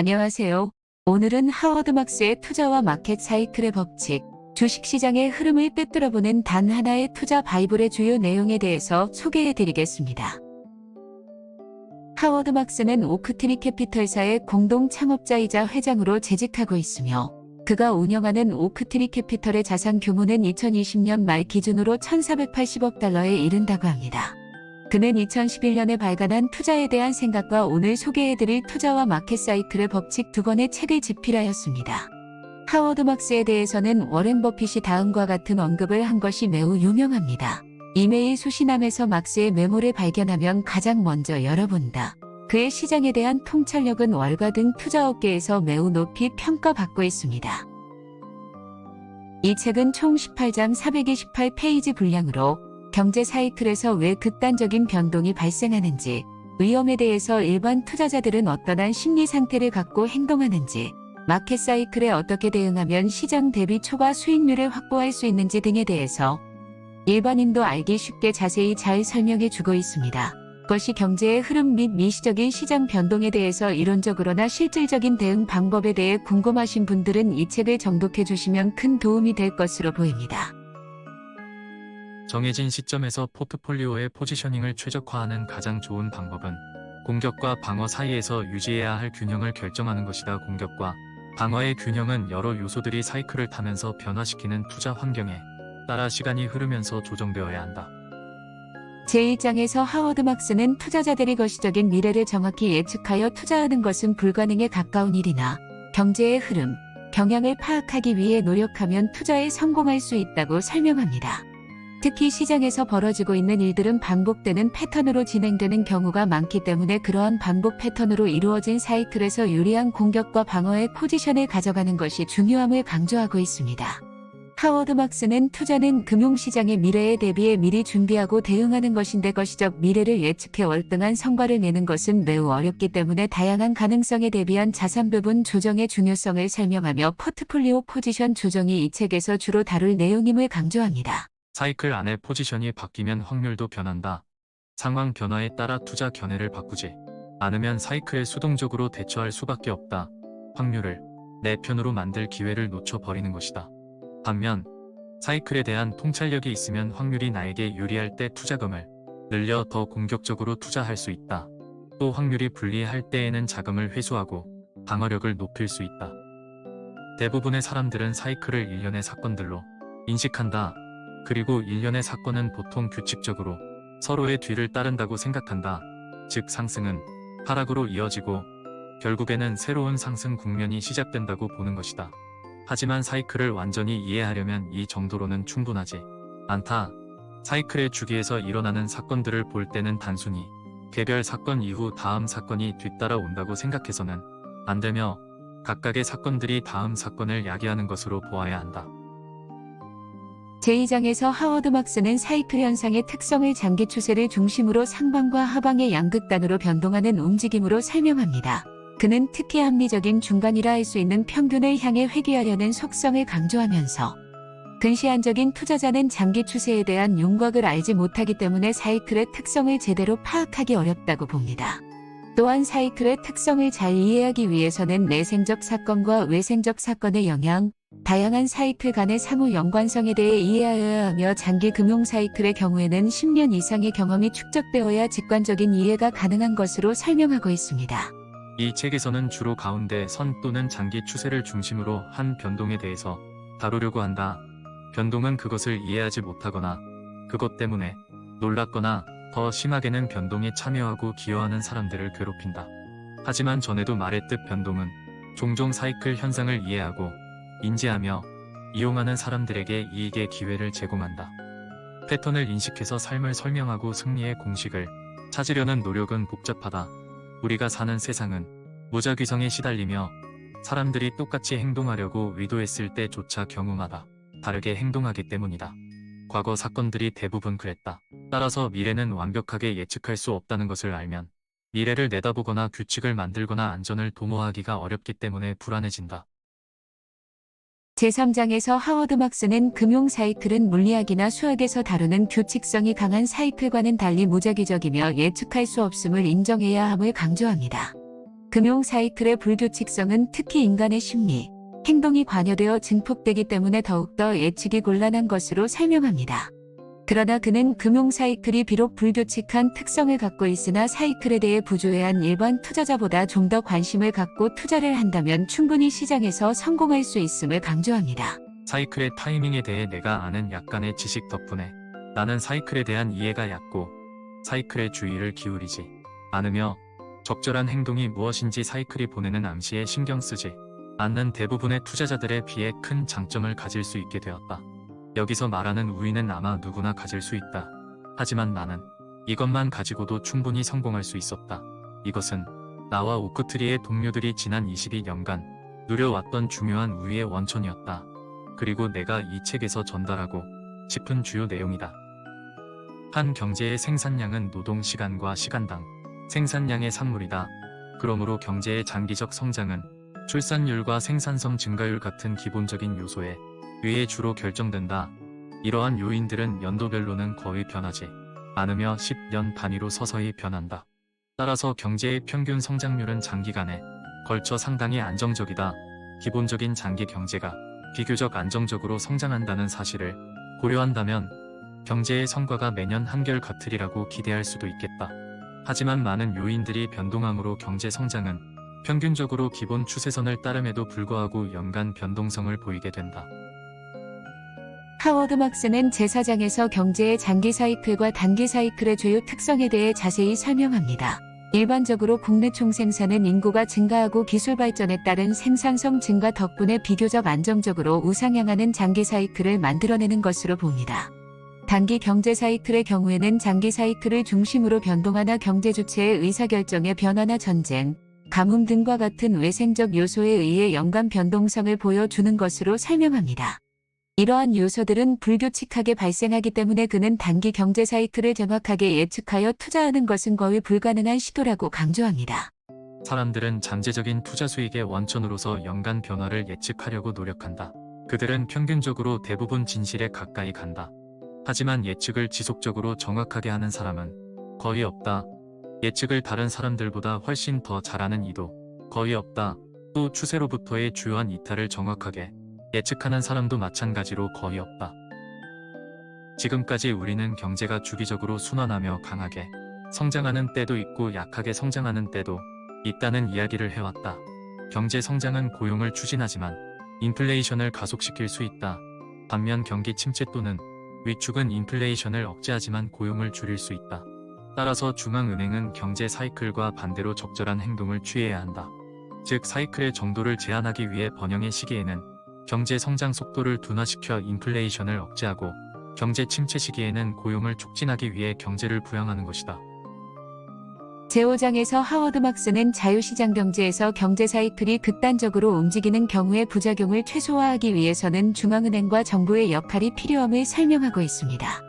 안녕하세요. 오늘은 하워드 막스의 투자와 마켓 사이클의 법칙, 주식시장의 흐름을 꿰뚫어보는 단 하나의 투자 바이블의 주요 내용에 대해서 소개해드리겠습니다. 하워드 막스는 오크트리 캐피털사의 공동 창업자이자 회장으로 재직하고 있으며 그가 운영하는 오크트리 캐피털의 자산 규모는 2020년 말 기준으로 1,480억 달러에 이른다고 합니다. 그는 2011년에 발간한 투자에 대한 생각과 오늘 소개해드릴 투자와 마켓 사이클의 법칙 두 권의 책을 집필하였습니다. 하워드 막스에 대해서는 워렌 버핏이 다음과 같은 언급을 한 것이 매우 유명합니다. 이메일 수신함에서 막스의 메모를 발견하면 가장 먼저 열어본다. 그의 시장에 대한 통찰력은 월가 등 투자업계에서 매우 높이 평가받고 있습니다. 이 책은 총 18장 428페이지 분량으로 경제 사이클에서 왜 극단적인 변동이 발생하는지, 위험에 대해서 일반 투자자들은 어떠한 심리 상태를 갖고 행동하는지, 마켓 사이클에 어떻게 대응하면 시장 대비 초과 수익률을 확보할 수 있는지 등에 대해서 일반인도 알기 쉽게 자세히 잘 설명해 주고 있습니다. 그것이 경제의 흐름 및 미시적인 시장 변동에 대해서 이론적으로나 실질적인 대응 방법에 대해 궁금하신 분들은 이 책을 정독해 주시면 큰 도움이 될 것으로 보입니다. 정해진 시점에서 포트폴리오의 포지셔닝을 최적화하는 가장 좋은 방법은 공격과 방어 사이에서 유지해야 할 균형을 결정하는 것이다. 공격과 방어의 균형은 여러 요소들이 사이클을 타면서 변화시키는 투자 환경에 따라 시간이 흐르면서 조정되어야 한다. 제1장에서 하워드 막스는 투자자들이 거시적인 미래를 정확히 예측하여 투자하는 것은 불가능에 가까운 일이나 경제의 흐름, 경향을 파악하기 위해 노력하면 투자에 성공할 수 있다고 설명합니다. 특히 시장에서 벌어지고 있는 일들은 반복되는 패턴으로 진행되는 경우가 많기 때문에 그러한 반복 패턴으로 이루어진 사이클에서 유리한 공격과 방어의 포지션을 가져가는 것이 중요함을 강조하고 있습니다. 하워드 막스는 투자는 금융시장의 미래에 대비해 미리 준비하고 대응하는 것인데 거시적 미래를 예측해 월등한 성과를 내는 것은 매우 어렵기 때문에 다양한 가능성에 대비한 자산 부분 조정의 중요성을 설명하며 포트폴리오 포지션 조정이 이 책에서 주로 다룰 내용임을 강조합니다. 사이클 안에 포지션이 바뀌면 확률도 변한다. 상황 변화에 따라 투자 견해를 바꾸지 않으면 사이클에 수동적으로 대처할 수밖에 없다. 확률을 내 편으로 만들 기회를 놓쳐버리는 것이다. 반면 사이클에 대한 통찰력이 있으면 확률이 나에게 유리할 때 투자금을 늘려 더 공격적으로 투자할 수 있다. 또 확률이 불리할 때에는 자금을 회수하고 방어력을 높일 수 있다. 대부분의 사람들은 사이클을 일련의 사건들로 인식한다. 그리고 일련의 사건은 보통 규칙적으로 서로의 뒤를 따른다고 생각한다. 즉 상승은 하락으로 이어지고 결국에는 새로운 상승 국면이 시작된다고 보는 것이다. 하지만 사이클을 완전히 이해하려면 이 정도로는 충분하지 않다. 사이클의 주기에서 일어나는 사건들을 볼 때는 단순히 개별 사건 이후 다음 사건이 뒤따라 온다고 생각해서는 안 되며 각각의 사건들이 다음 사건을 야기하는 것으로 보아야 한다. 제2장에서 하워드 막스는 사이클 현상의 특성을 장기 추세를 중심으로 상방과 하방의 양극단으로 변동하는 움직임으로 설명합니다. 그는 특히 합리적인 중간이라 할 수 있는 평균을 향해 회귀하려는 속성을 강조하면서 근시안적인 투자자는 장기 추세에 대한 윤곽을 알지 못하기 때문에 사이클의 특성을 제대로 파악하기 어렵다고 봅니다. 또한 사이클의 특성을 잘 이해하기 위해서는 내생적 사건과 외생적 사건의 영향, 다양한 사이클 간의 상호 연관성에 대해 이해하여야 하며 장기 금융 사이클의 경우에는 10년 이상의 경험이 축적되어야 직관적인 이해가 가능한 것으로 설명하고 있습니다. 이 책에서는 주로 가운데 선 또는 장기 추세를 중심으로 한 변동에 대해서 다루려고 한다. 변동은 그것을 이해하지 못하거나 그것 때문에 놀랐거나 더 심하게는 변동에 참여하고 기여하는 사람들을 괴롭힌다. 하지만 전에도 말했듯 변동은 종종 사이클 현상을 이해하고 인지하며 이용하는 사람들에게 이익의 기회를 제공한다. 패턴을 인식해서 삶을 설명하고 승리의 공식을 찾으려는 노력은 복잡하다. 우리가 사는 세상은 무작위성에 시달리며 사람들이 똑같이 행동하려고 의도했을 때조차 경우마다 다르게 행동하기 때문이다. 과거 사건들이 대부분 그랬다. 따라서 미래는 완벽하게 예측할 수 없다는 것을 알면 미래를 내다보거나 규칙을 만들거나 안전을 도모하기가 어렵기 때문에 불안해진다. 제3장에서 하워드 막스는 금융 사이클은 물리학이나 수학에서 다루는 규칙성이 강한 사이클과는 달리 무작위적이며 예측할 수 없음을 인정해야 함을 강조합니다. 금융 사이클의 불규칙성은 특히 인간의 심리, 행동이 관여되어 증폭되기 때문에 더욱더 예측이 곤란한 것으로 설명합니다. 그러나 그는 금융 사이클이 비록 불규칙한 특성을 갖고 있으나 사이클에 대해 부조회한 일반 투자자보다 좀 더 관심을 갖고 투자를 한다면 충분히 시장에서 성공할 수 있음을 강조합니다. 사이클의 타이밍에 대해 내가 아는 약간의 지식 덕분에 나는 사이클에 대한 이해가 얕고 사이클에 주의를 기울이지 않으며 적절한 행동이 무엇인지 사이클이 보내는 암시에 신경 쓰지 않는 대부분의 투자자들에 비해 큰 장점을 가질 수 있게 되었다. 여기서 말하는 우위는 아마 누구나 가질 수 있다. 하지만 나는 이것만 가지고도 충분히 성공할 수 있었다. 이것은 나와 오크트리의 동료들이 지난 22년간 누려왔던 중요한 우위의 원천이었다. 그리고 내가 이 책에서 전달하고 싶은 주요 내용이다. 한 경제의 생산량은 노동 시간과 시간당 생산량의 산물이다. 그러므로 경제의 장기적 성장은 출산율과 생산성 증가율 같은 기본적인 요소에 의해 주로 결정된다. 이러한 요인들은 연도별로는 거의 변하지 않으며 10년 단위로 서서히 변한다. 따라서 경제의 평균 성장률은 장기간에 걸쳐 상당히 안정적이다. 기본적인 장기 경제가 비교적 안정적으로 성장한다는 사실을 고려한다면 경제의 성과가 매년 한결같으리라고 기대할 수도 있겠다. 하지만 많은 요인들이 변동함으로 경제 성장은 평균적으로 기본 추세선을 따름에도 불구하고 연간 변동성을 보이게 된다. 하워드 막스는 제4장에서 경제의 장기 사이클과 단기 사이클의 주요 특성에 대해 자세히 설명합니다. 일반적으로 국내 총생산은 인구가 증가하고 기술 발전에 따른 생산성 증가 덕분에 비교적 안정적으로 우상향하는 장기 사이클을 만들어내는 것으로 봅니다. 단기 경제 사이클의 경우에는 장기 사이클을 중심으로 변동하나 경제 주체의 의사결정의 변화나 전쟁, 가뭄 등과 같은 외생적 요소에 의해 연간 변동성을 보여주는 것으로 설명합니다. 이러한 요소들은 불규칙하게 발생하기 때문에 그는 단기 경제 사이클을 정확하게 예측하여 투자하는 것은 거의 불가능한 시도라고 강조합니다. 사람들은 잠재적인 투자 수익의 원천으로서 연간 변화를 예측하려고 노력한다. 그들은 평균적으로 대부분 진실에 가까이 간다. 하지만 예측을 지속적으로 정확하게 하는 사람은 거의 없다. 예측을 다른 사람들보다 훨씬 더 잘하는 이도 거의 없다. 또 추세로부터의 주요한 이탈을 정확하게 예측하는 사람도 마찬가지로 거의 없다. 지금까지 우리는 경제가 주기적으로 순환하며 강하게 성장하는 때도 있고 약하게 성장하는 때도 있다는 이야기를 해왔다. 경제 성장은 고용을 추진하지만 인플레이션을 가속시킬 수 있다. 반면 경기 침체 또는 위축은 인플레이션을 억제하지만 고용을 줄일 수 있다. 따라서 중앙은행은 경제 사이클과 반대로 적절한 행동을 취해야 한다. 즉 사이클의 정도를 제한하기 위해 번영의 시기에는 경제 성장 속도를 둔화시켜 인플레이션을 억제하고 경제 침체 시기에는 고용을 촉진하기 위해 경제를 부양하는 것이다. 제5장에서 하워드 막스는 자유시장 경제에서 경제 사이클이 극단적으로 움직이는 경우의 부작용을 최소화하기 위해서는 중앙은행과 정부의 역할이 필요함을 설명하고 있습니다.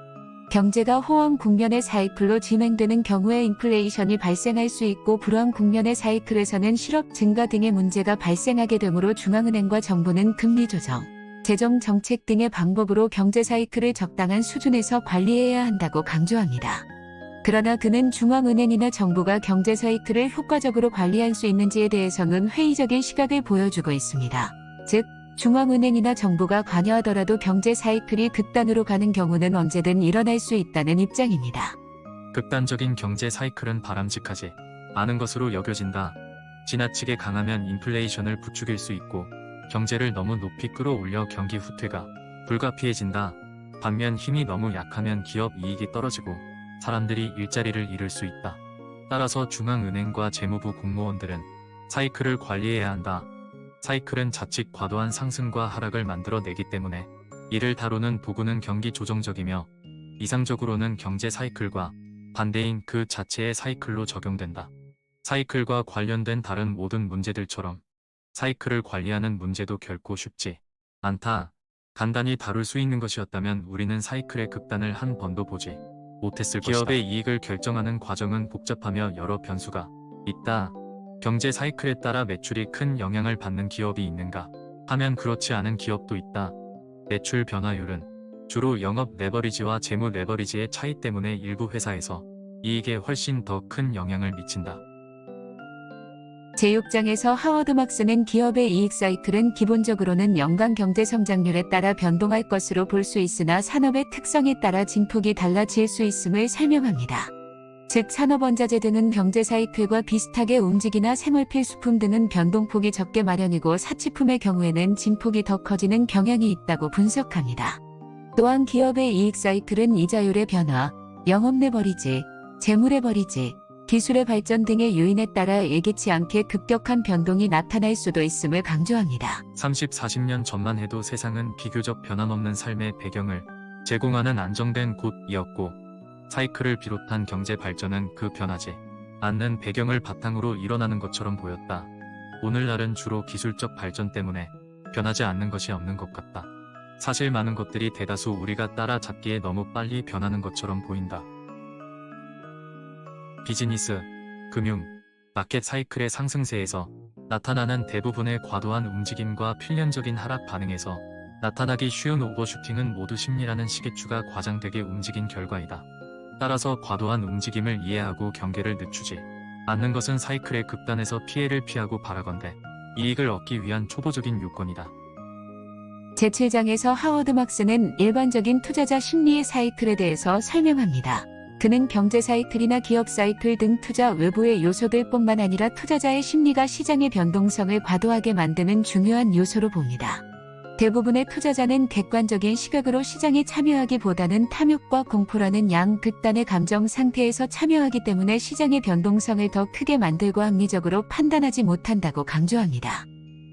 경제가 호황 국면의 사이클로 진행되는 경우에 인플레이션이 발생할 수 있고 불황 국면의 사이클에서는 실업 증가 등의 문제가 발생하게 되므로 중앙은행과 정부는 금리 조정, 재정 정책 등의 방법으로 경제 사이클을 적당한 수준에서 관리해야 한다고 강조합니다. 그러나 그는 중앙은행이나 정부가 경제 사이클을 효과적으로 관리할 수 있는지에 대해서는 회의적인 시각을 보여주고 있습니다. 즉, 중앙은행이나 정부가 관여하더라도 경제 사이클이 극단으로 가는 경우는 언제든 일어날 수 있다는 입장입니다. 극단적인 경제 사이클은 바람직하지 않은 것으로 여겨진다. 지나치게 강하면 인플레이션을 부추길 수 있고 경제를 너무 높이 끌어올려 경기 후퇴가 불가피해진다. 반면 힘이 너무 약하면 기업 이익이 떨어지고 사람들이 일자리를 잃을 수 있다. 따라서 중앙은행과 재무부 공무원들은 사이클을 관리해야 한다. 사이클은 자칫 과도한 상승과 하락을 만들어내기 때문에 이를 다루는 도구는 경기 조정적이며 이상적으로는 경제 사이클과 반대인 그 자체의 사이클로 적용된다. 사이클과 관련된 다른 모든 문제들처럼 사이클을 관리하는 문제도 결코 쉽지 않다. 간단히 다룰 수 있는 것이었다면 우리는 사이클의 극단을 한 번도 보지 못했을 것이다. 기업의 이익을 결정하는 과정은 복잡하며 여러 변수가 있다. 경제 사이클에 따라 매출이 큰 영향을 받는 기업이 있는가 하면 그렇지 않은 기업도 있다. 매출 변화율은 주로 영업 레버리지와 재무 레버리지의 차이 때문에 일부 회사에서 이익에 훨씬 더 큰 영향을 미친다. 제6장에서 하워드 막스는 기업의 이익 사이클은 기본적으로는 연간 경제 성장률에 따라 변동할 것으로 볼 수 있으나 산업의 특성에 따라 진폭이 달라질 수 있음을 설명합니다. 즉 산업원자재 등은 경제 사이클과 비슷하게 움직이나 생활 필수품 등은 변동폭이 적게 마련이고 사치품의 경우에는 진폭이 더 커지는 경향이 있다고 분석합니다. 또한 기업의 이익 사이클은 이자율의 변화, 영업내 버리지, 재물의 버리지, 기술의 발전 등의 요인에 따라 예기치 않게 급격한 변동이 나타날 수도 있음을 강조합니다. 30, 40년 전만 해도 세상은 비교적 변함없는 삶의 배경을 제공하는 안정된 곳이었고 사이클을 비롯한 경제 발전은 그 변하지 않는 배경을 바탕으로 일어나는 것처럼 보였다. 오늘날은 주로 기술적 발전 때문에 변하지 않는 것이 없는 것 같다. 사실 많은 것들이 대다수 우리가 따라잡기에 너무 빨리 변하는 것처럼 보인다. 비즈니스, 금융, 마켓 사이클의 상승세에서 나타나는 대부분의 과도한 움직임과 필연적인 하락 반응에서 나타나기 쉬운 오버슈팅은 모두 심리라는 시계추가 과장되게 움직인 결과이다. 따라서 과도한 움직임을 이해하고 경계를 늦추지 않는 것은 사이클의 극단에서 피해를 피하고 바라건대 이익을 얻기 위한 초보적인 요건이다. 제7장에서 하워드 막스는 일반적인 투자자 심리의 사이클에 대해서 설명합니다. 그는 경제 사이클이나 기업 사이클 등 투자 외부의 요소들뿐만 아니라 투자자의 심리가 시장의 변동성을 과도하게 만드는 중요한 요소로 봅니다. 대부분의 투자자는 객관적인 시각으로 시장에 참여하기보다는 탐욕과 공포라는 양극단의 감정 상태에서 참여하기 때문에 시장의 변동성을 더 크게 만들고 합리적으로 판단하지 못한다고 강조합니다.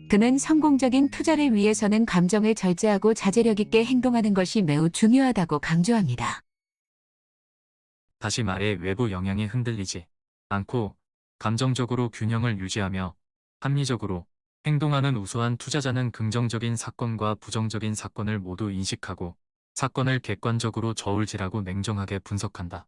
그는 성공적인 투자를 위해서는 감정을 절제하고 자제력 있게 행동하는 것이 매우 중요하다고 강조합니다. 다시 말해 외부 영향에 흔들리지 않고 감정적으로 균형을 유지하며 합리적으로 행동하는 우수한 투자자는 긍정적인 사건과 부정적인 사건을 모두 인식하고 사건을 객관적으로 저울질하고 냉정하게 분석한다.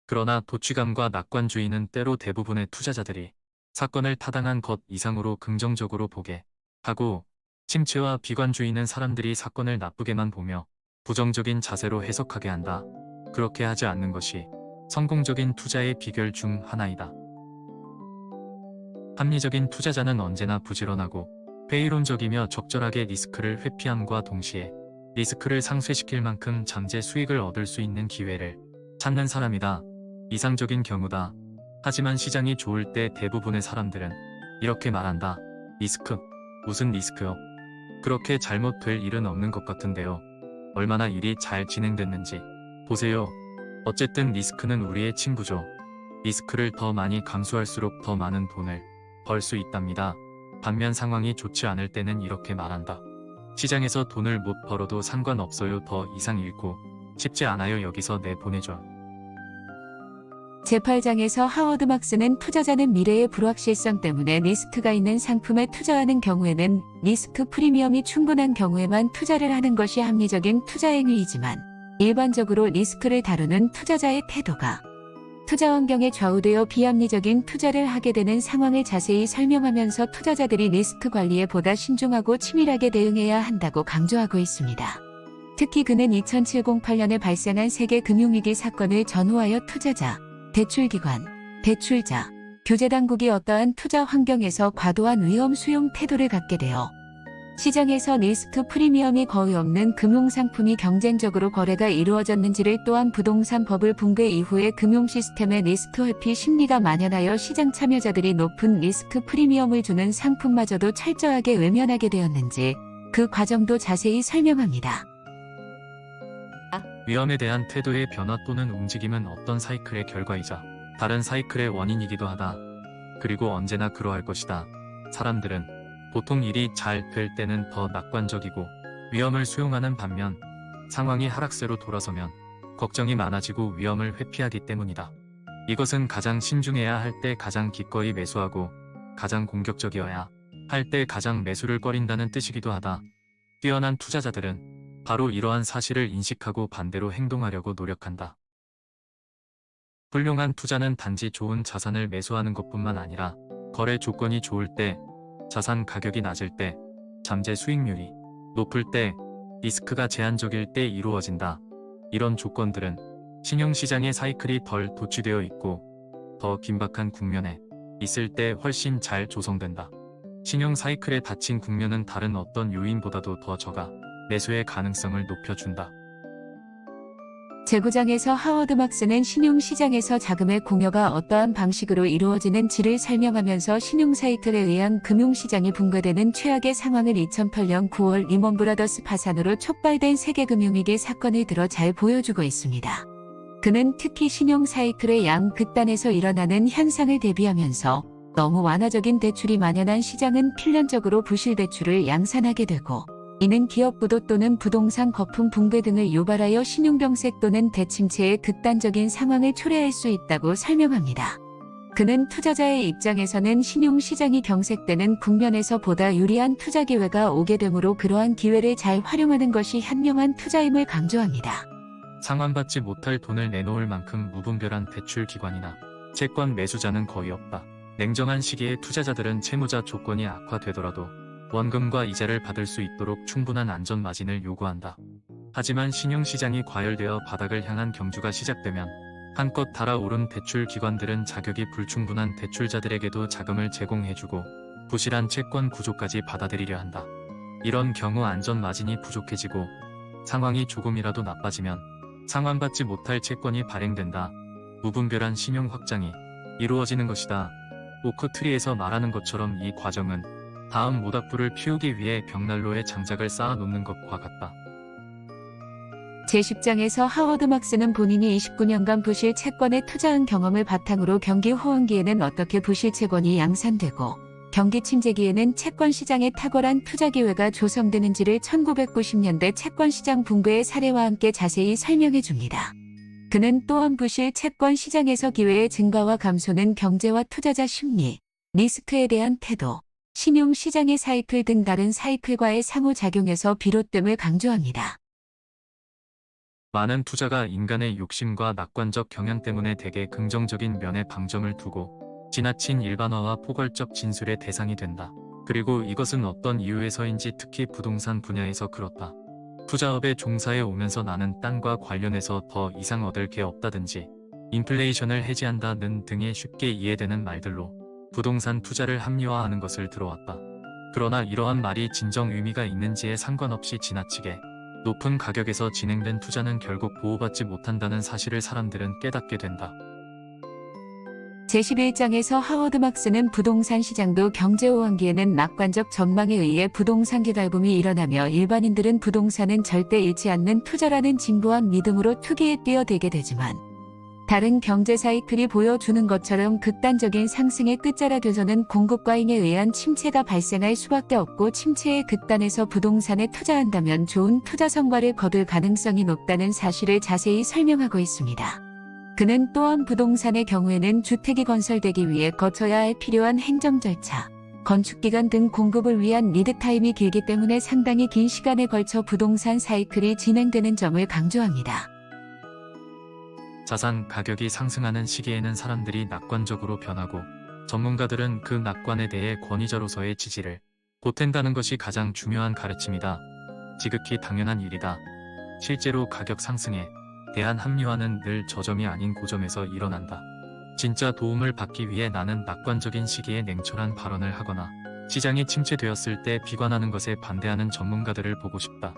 그러나 도취감과 낙관주의는 때로 대부분의 투자자들이 사건을 타당한 것 이상으로 긍정적으로 보게 하고 침체와 비관주의는 사람들이 사건을 나쁘게만 보며 부정적인 자세로 해석하게 한다. 그렇게 하지 않는 것이 성공적인 투자의 비결 중 하나이다. 합리적인 투자자는 언제나 부지런하고 회의론적이며 적절하게 리스크를 회피함과 동시에 리스크를 상쇄시킬 만큼 잠재 수익을 얻을 수 있는 기회를 찾는 사람이다. 이상적인 경우다. 하지만 시장이 좋을 때 대부분의 사람들은 이렇게 말한다. 리스크? 무슨 리스크요? 그렇게 잘못될 일은 없는 것 같은데요. 얼마나 일이 잘 진행됐는지 보세요. 어쨌든 리스크는 우리의 친구죠. 리스크를 더 많이 감수할수록 더 많은 돈을 벌 수 있답니다. 반면 상황이 좋지 않을 때는 이렇게 말한다. 시장에서 돈을 못 벌어도 상관없어요. 더 이상 읽고 싶지 않아요. 여기서 내보내줘. 제8장에서 하워드 막스는 투자자는 미래의 불확실성 때문에 리스크가 있는 상품에 투자하는 경우에는 리스크 프리미엄이 충분한 경우에만 투자를 하는 것이 합리적인 투자 행위이지만 일반적으로 리스크를 다루는 투자자의 태도가 투자 환경에 좌우되어 비합리적인 투자를 하게 되는 상황을 자세히 설명하면서 투자자들이 리스크 관리에 보다 신중하고 치밀하게 대응해야 한다고 강조하고 있습니다. 특히 그는 2007-08년에 발생한 세계 금융위기 사건을 전후하여 투자자, 대출기관, 대출자, 교제당국이 어떠한 투자 환경에서 과도한 위험 수용 태도를 갖게 되어 시장에서 리스크 프리미엄이 거의 없는 금융상품이 경쟁적으로 거래가 이루어졌는지를 또한 부동산 버블 붕괴 이후에 금융 시스템의 리스크 회피 심리가 만연하여 시장 참여자들이 높은 리스크 프리미엄을 주는 상품마저도 철저하게 외면하게 되었는지 그 과정도 자세히 설명합니다. 위험에 대한 태도의 변화 또는 움직임은 어떤 사이클의 결과이자 다른 사이클의 원인이기도 하다. 그리고 언제나 그러할 것이다. 사람들은 보통 일이 잘 될 때는 더 낙관적이고 위험을 수용하는 반면 상황이 하락세로 돌아서면 걱정이 많아지고 위험을 회피하기 때문이다. 이것은 가장 신중해야 할 때 가장 기꺼이 매수하고 가장 공격적이어야 할 때 가장 매수를 꺼린다는 뜻이기도 하다. 뛰어난 투자자들은 바로 이러한 사실을 인식하고 반대로 행동하려고 노력한다. 훌륭한 투자는 단지 좋은 자산을 매수하는 것뿐만 아니라 거래 조건이 좋을 때, 자산 가격이 낮을 때, 잠재 수익률이 높을 때, 리스크가 제한적일 때 이루어진다. 이런 조건들은 신용시장의 사이클이 덜 도취되어 있고 더 긴박한 국면에 있을 때 훨씬 잘 조성된다. 신용 사이클에 닫힌 국면은 다른 어떤 요인보다도 더 적아 매수의 가능성을 높여준다. 재구장에서 하워드 막스는 신용시장에서 자금의 공여가 어떠한 방식으로 이루어지는지를 설명하면서 신용사이클에 의한 금융시장이 붕괴되는 최악의 상황을 2008년 9월 리먼 브라더스 파산으로 촉발된 세계금융위기 사건을 들어 잘 보여주고 있습니다. 그는 특히 신용사이클의 양극단에서 일어나는 현상을 대비하면서 너무 완화적인 대출이 만연한 시장은 필연적으로 부실대출을 양산하게 되고, 이는 기업 부도 또는 부동산 거품 붕괴 등을 유발하여 신용병색 또는 대침체의 극단적인 상황을 초래할 수 있다고 설명합니다. 그는 투자자의 입장에서는 신용시장이 경색되는 국면에서 보다 유리한 투자 기회가 오게 되므로 그러한 기회를 잘 활용하는 것이 현명한 투자임을 강조합니다. 상환받지 못할 돈을 내놓을 만큼 무분별한 대출 기관이나 채권 매수자는 거의 없다. 냉정한 시기에 투자자들은 채무자 조건이 악화되더라도 원금과 이자를 받을 수 있도록 충분한 안전 마진을 요구한다. 하지만 신용시장이 과열되어 바닥을 향한 경주가 시작되면 한껏 달아오른 대출 기관들은 자격이 불충분한 대출자들에게도 자금을 제공해주고 부실한 채권 구조까지 받아들이려 한다. 이런 경우 안전 마진이 부족해지고 상황이 조금이라도 나빠지면 상환받지 못할 채권이 발행된다. 무분별한 신용 확장이 이루어지는 것이다. 오크트리에서 말하는 것처럼 이 과정은 다음 모닥불을 피우기 위해 벽난로에 장작을 쌓아 놓는 것과 같다. 제10장에서 하워드 막스는 본인이 29년간 부실 채권에 투자한 경험을 바탕으로 경기 호황기에는 어떻게 부실 채권이 양산되고 경기 침체기에는 채권 시장에 탁월한 투자 기회가 조성되는지를 1990년대 채권 시장 붕괴의 사례와 함께 자세히 설명해 줍니다. 그는 또한 부실 채권 시장에서 기회의 증가와 감소는 경제와 투자자 심리, 리스크에 대한 태도, 신용시장의 사이클 등 다른 사이클과의 상호작용에서 비롯됨을 강조합니다. 많은 투자가 인간의 욕심과 낙관적 경향 때문에 대개 긍정적인 면에 방점을 두고 지나친 일반화와 포괄적 진술의 대상이 된다. 그리고 이것은 어떤 이유에서인지 특히 부동산 분야에서 그렇다. 투자업에 종사해 오면서 나는 땅과 관련해서 더 이상 얻을 게 없다든지 인플레이션을 해지한다는 등의 쉽게 이해되는 말들로 부동산 투자를 합리화하는 것을 들어왔다. 그러나 이러한 말이 진정 의미가 있는지에 상관없이 지나치게 높은 가격에서 진행된 투자는 결국 보호받지 못한다는 사실을 사람들은 깨닫게 된다. 제11장에서 하워드 막스는 부동산 시장도 경제호황기에는 낙관적 전망에 의해 부동산 개발붐이 일어나며 일반인들은 부동산은 절대 잃지 않는 투자라는 진부한 믿음으로 투기에 뛰어들게 되지만 다른 경제 사이클이 보여주는 것처럼 극단적인 상승의 끝자락에서는 공급 과잉에 의한 침체가 발생할 수밖에 없고 침체의 극단에서 부동산에 투자한다면 좋은 투자 성과를 거둘 가능성이 높다는 사실을 자세히 설명하고 있습니다. 그는 또한 부동산의 경우에는 주택이 건설되기 위해 거쳐야 할 필요한 행정 절차, 건축기간 등 공급을 위한 리드타임이 길기 때문에 상당히 긴 시간에 걸쳐 부동산 사이클이 진행되는 점을 강조합니다. 자산 가격이 상승하는 시기에는 사람들이 낙관적으로 변하고 전문가들은 그 낙관에 대해 권위자로서의 지지를 보탠다는 것이 가장 중요한 가르침이다. 지극히 당연한 일이다. 실제로 가격 상승에 대한 합리화는 늘 저점이 아닌 고점에서 일어난다. 진짜 도움을 받기 위해 나는 낙관적인 시기에 냉철한 발언을 하거나 시장이 침체되었을 때 비관하는 것에 반대하는 전문가들을 보고 싶다.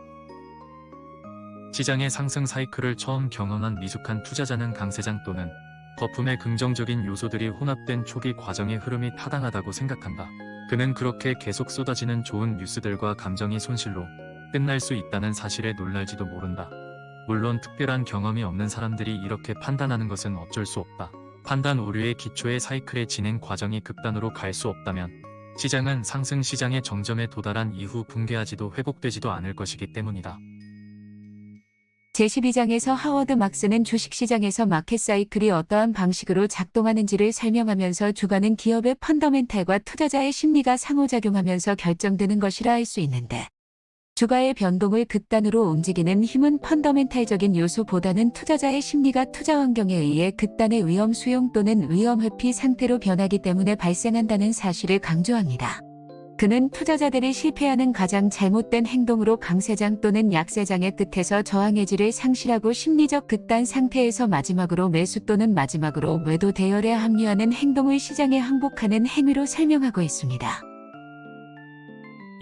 시장의 상승 사이클을 처음 경험한 미숙한 투자자는 강세장 또는 거품의 긍정적인 요소들이 혼합된 초기 과정의 흐름이 타당하다고 생각한다. 그는 그렇게 계속 쏟아지는 좋은 뉴스들과 감정이 손실로 끝날 수 있다는 사실에 놀랄지도 모른다. 물론 특별한 경험이 없는 사람들이 이렇게 판단하는 것은 어쩔 수 없다. 판단 오류의 기초의 사이클의 진행 과정이 극단으로 갈 수 없다면 시장은 상승 시장의 정점에 도달한 이후 붕괴하지도 회복되지도 않을 것이기 때문이다. 제12장에서 하워드 막스는 주식시장에서 마켓 사이클이 어떠한 방식으로 작동하는지를 설명하면서 주가는 기업의 펀더멘탈과 투자자의 심리가 상호작용하면서 결정되는 것이라 할 수 있는데 주가의 변동을 극단으로 움직이는 힘은 펀더멘탈적인 요소보다는 투자자의 심리가 투자 환경에 의해 극단의 위험 수용 또는 위험 회피 상태로 변하기 때문에 발생한다는 사실을 강조합니다. 그는 투자자들이 실패하는 가장 잘못된 행동으로 강세장 또는 약세장의 끝에서 저항의지를 상실하고 심리적 극단 상태에서 마지막으로 매수 또는 마지막으로 매도 대열에 합류하는 행동을 시장에 항복하는 행위로 설명하고 있습니다.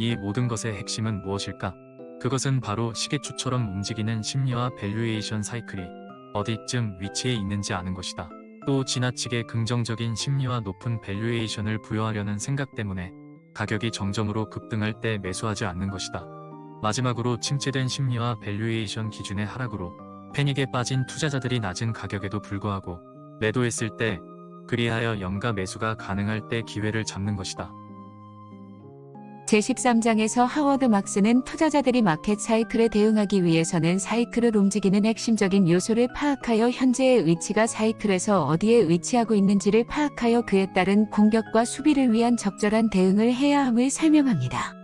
이 모든 것의 핵심은 무엇일까? 그것은 바로 시계추처럼 움직이는 심리와 밸류에이션 사이클이 어디쯤 위치해 있는지 아는 것이다. 또 지나치게 긍정적인 심리와 높은 밸류에이션을 부여하려는 생각 때문에 가격이 정점으로 급등할 때 매수하지 않는 것이다. 마지막으로 침체된 심리와 밸류에이션 기준의 하락으로 패닉에 빠진 투자자들이 낮은 가격에도 불구하고 매도했을 때, 그리하여 연가 매수가 가능할 때 기회를 잡는 것이다. 제13장에서 하워드 막스는 투자자들이 마켓 사이클에 대응하기 위해서는 사이클을 움직이는 핵심적인 요소를 파악하여 현재의 위치가 사이클에서 어디에 위치하고 있는지를 파악하여 그에 따른 공격과 수비를 위한 적절한 대응을 해야 함을 설명합니다.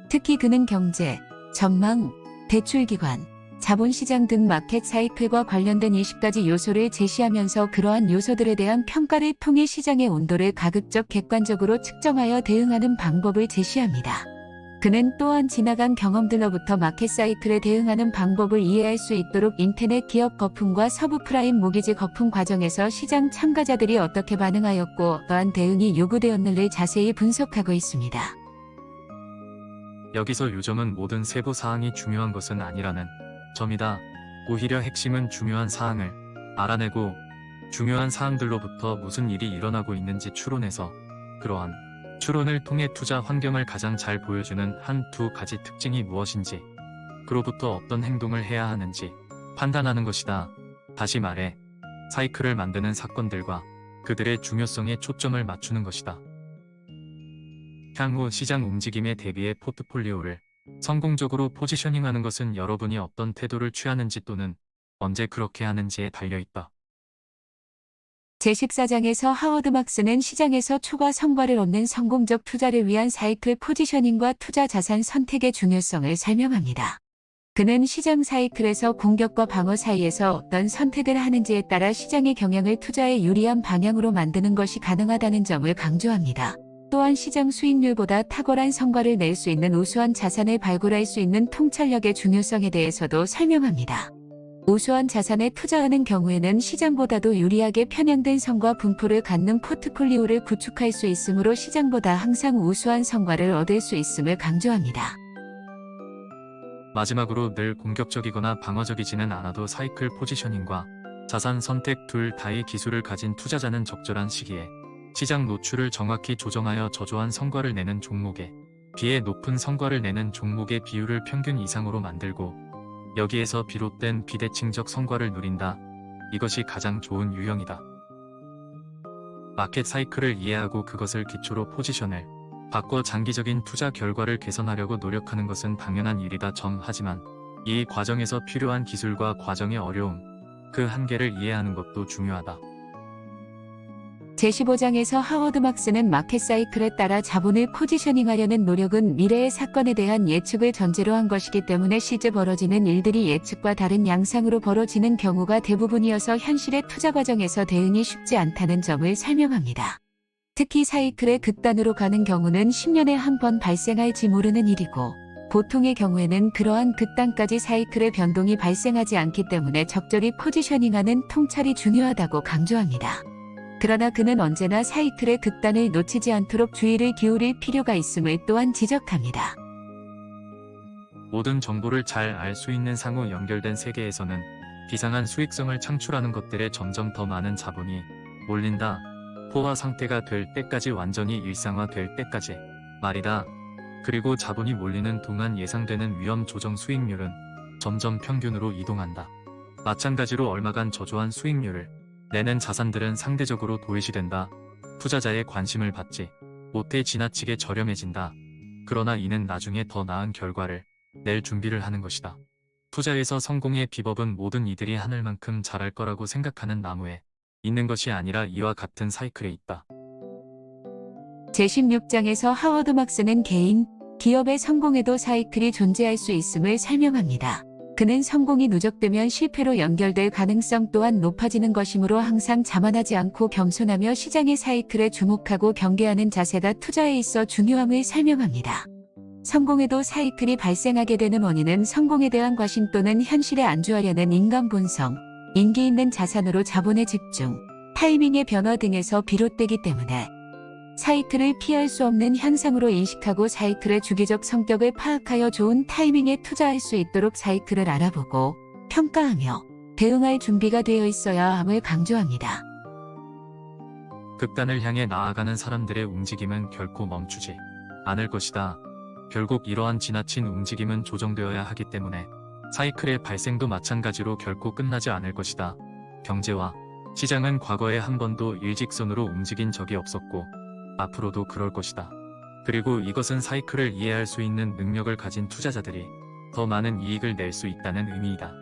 특히 그는 경제, 전망, 대출기관, 자본시장 등 마켓 사이클과 관련된 20가지 요소를 제시하면서 그러한 요소들에 대한 평가를 통해 시장의 온도를 가급적 객관적으로 측정하여 대응하는 방법을 제시합니다. 그는 또한 지나간 경험들로부터 마켓 사이클에 대응하는 방법을 이해할 수 있도록 인터넷 기업 거품과 서브프라임 모기지 거품 과정에서 시장 참가자들이 어떻게 반응하였고 어떠한 대응이 요구되었는지를 자세히 분석하고 있습니다. 여기서 요점은 모든 세부 사항이 중요한 것은 아니라는 점이다. 오히려 핵심은 중요한 사항을 알아내고 중요한 사항들로부터 무슨 일이 일어나고 있는지 추론해서 그러한 추론을 통해 투자 환경을 가장 잘 보여주는 한 두 가지 특징이 무엇인지, 그로부터 어떤 행동을 해야 하는지 판단하는 것이다. 다시 말해, 사이클을 만드는 사건들과 그들의 중요성에 초점을 맞추는 것이다. 향후 시장 움직임에 대비해 포트폴리오를 성공적으로 포지셔닝하는 것은 여러분이 어떤 태도를 취하는지 또는 언제 그렇게 하는지에 달려있다. 제14장에서 하워드 막스는 시장에서 초과 성과를 얻는 성공적 투자를 위한 사이클 포지셔닝과 투자 자산 선택의 중요성을 설명합니다. 그는 시장 사이클에서 공격과 방어 사이에서 어떤 선택을 하는지에 따라 시장의 경향을 투자에 유리한 방향으로 만드는 것이 가능하다는 점을 강조합니다. 또한 시장 수익률보다 탁월한 성과를 낼 수 있는 우수한 자산을 발굴할 수 있는 통찰력의 중요성에 대해서도 설명합니다. 우수한 자산에 투자하는 경우에는 시장보다도 유리하게 편향된 성과 분포를 갖는 포트폴리오를 구축할 수 있으므로 시장보다 항상 우수한 성과를 얻을 수 있음을 강조합니다. 마지막으로 늘 공격적이거나 방어적이지는 않아도 사이클 포지셔닝과 자산 선택 둘 다의 기술을 가진 투자자는 적절한 시기에 시장 노출을 정확히 조정하여 저조한 성과를 내는 종목에 비해 높은 성과를 내는 종목의 비율을 평균 이상으로 만들고 여기에서 비롯된 비대칭적 성과를 누린다. 이것이 가장 좋은 유형이다. 마켓 사이클을 이해하고 그것을 기초로 포지션을 바꿔 장기적인 투자 결과를 개선하려고 노력하는 것은 당연한 일이다. 하지만 이 과정에서 필요한 기술과 과정의 어려움, 그 한계를 이해하는 것도 중요하다. 제15장에서 하워드 막스는 마켓 사이클에 따라 자본을 포지셔닝하려는 노력은 미래의 사건에 대한 예측을 전제로 한 것이기 때문에 실제 벌어지는 일들이 예측과 다른 양상으로 벌어지는 경우가 대부분이어서 현실의 투자 과정에서 대응이 쉽지 않다는 점을 설명합니다. 특히 사이클의 극단으로 가는 경우는 10년에 한 번 발생할지 모르는 일이고 보통의 경우에는 그러한 극단까지 사이클의 변동이 발생하지 않기 때문에 적절히 포지셔닝하는 통찰이 중요하다고 강조합니다. 그러나 그는 언제나 사이클의 극단을 놓치지 않도록 주의를 기울일 필요가 있음을 또한 지적합니다. 모든 정보를 잘 알 수 있는 상호 연결된 세계에서는 비상한 수익성을 창출하는 것들에 점점 더 많은 자본이 몰린다. 포화 상태가 될 때까지, 완전히 일상화될 때까지 말이다. 그리고 자본이 몰리는 동안 예상되는 위험 조정 수익률은 점점 평균으로 이동한다. 마찬가지로 얼마간 저조한 수익률을 내는 자산들은 상대적으로 도외시된다. 투자자의 관심을 받지 못해 지나치게 저렴해진다. 그러나 이는 나중에 더 나은 결과를 낼 준비를 하는 것이다. 투자에서 성공의 비법은 모든 이들이 하늘만큼 자랄 거라고 생각하는 나무에 있는 것이 아니라 이와 같은 사이클에 있다. 제16장에서 하워드 막스는 개인, 기업의 성공에도 사이클이 존재할 수 있음을 설명합니다. 그는 성공이 누적되면 실패로 연결될 가능성 또한 높아지는 것이므로 항상 자만하지 않고 겸손하며 시장의 사이클에 주목하고 경계하는 자세가 투자에 있어 중요함을 설명합니다. 성공에도 사이클이 발생하게 되는 원인은 성공에 대한 과신 또는 현실에 안주하려는 인간 본성, 인기 있는 자산으로 자본의 집중, 타이밍의 변화 등에서 비롯되기 때문에 사이클을 피할 수 없는 현상으로 인식하고 사이클의 주기적 성격을 파악하여 좋은 타이밍에 투자할 수 있도록 사이클을 알아보고 평가하며 대응할 준비가 되어 있어야 함을 강조합니다. 극단을 향해 나아가는 사람들의 움직임은 결코 멈추지 않을 것이다. 결국 이러한 지나친 움직임은 조정되어야 하기 때문에 사이클의 발생도 마찬가지로 결코 끝나지 않을 것이다. 경제와 시장은 과거에 한 번도 일직선으로 움직인 적이 없었고 앞으로도 그럴 것이다. 그리고 이것은 사이클을 이해할 수 있는 능력을 가진 투자자들이 더 많은 이익을 낼 수 있다는 의미이다.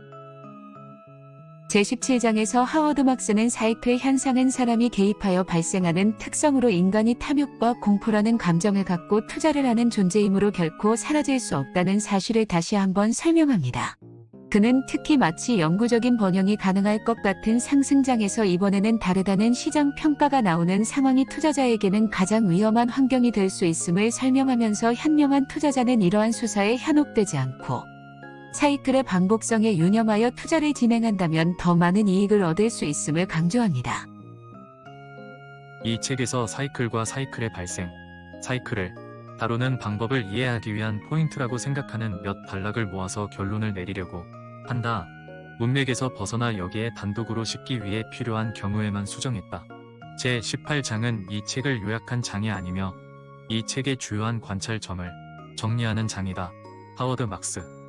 제17장에서 하워드 막스는 사이클 현상은 사람이 개입하여 발생하는 특성으로 인간이 탐욕과 공포라는 감정을 갖고 투자를 하는 존재이므로 결코 사라질 수 없다는 사실을 다시 한번 설명합니다. 그는 특히 마치 영구적인 번영이 가능할 것 같은 상승장에서 이번에는 다르다는 시장 평가가 나오는 상황이 투자자에게는 가장 위험한 환경이 될 수 있음을 설명하면서 현명한 투자자는 이러한 수사에 현혹되지 않고 사이클의 반복성에 유념하여 투자를 진행한다면 더 많은 이익을 얻을 수 있음을 강조합니다. 이 책에서 사이클과 사이클의 발생, 사이클을 다루는 방법을 이해하기 위한 포인트라고 생각하는 몇 단락을 모아서 결론을 내리려고 한다. 문맥에서 벗어나 여기에 단독으로 싣기 위해 필요한 경우에만 수정했다. 제18장은 이 책을 요약한 장이 아니며 이 책의 주요한 관찰점을 정리하는 장이다. 하워드 막스